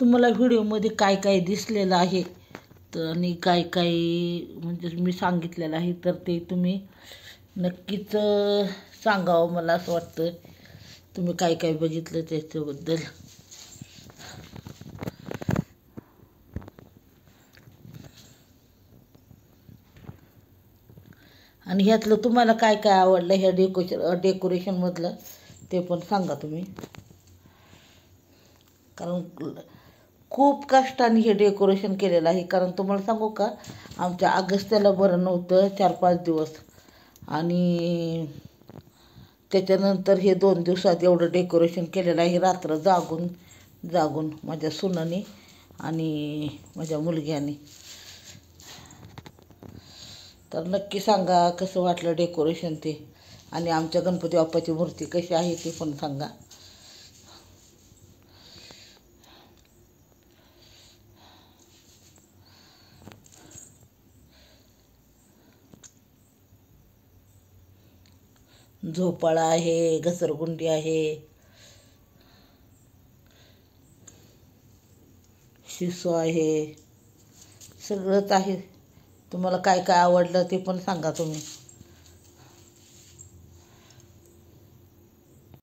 तुम्हाला व्हिडिओमध्ये काय काय दिसलेलं आहे तर आणि काय काय म्हणजे मी सांगितलेलं आहे तर ते तुम्ही नक्कीच सांगावं. मला असं वाटतं तुम्ही काय काय बघितलं त्याच्याबद्दल. आणि ह्यातलं तुम्हाला काय काय आवडलं ह्या डेकोरेशनमधलं ते पण सांगा तुम्ही. कारण खूप कष्टाने हे डेकोरेशन केलेलं आहे. कारण तुम्हाला सांगू का, आमच्या अगस्त्याला बरं नव्हतं 4-5 दिवस आणि त्याच्यानंतर हे 2 दिवसात एवढं डेकोरेशन केलेलं आहे, रात्र जागून जागून माझ्या सुनाने आणि माझ्या मुलग्याने. तर नक्की सांगा कसं वाटलं डेकोरेशन ते, आणि आमच्या गणपती बाप्पाची मूर्ती कशी आहे ते पण सांगा. झोपाळा आहे, घसरगुंडी आहे, शिसो आहे, सगळंच आहे. तुम्हाला काय काय आवडलं ते पण सांगा तुम्ही.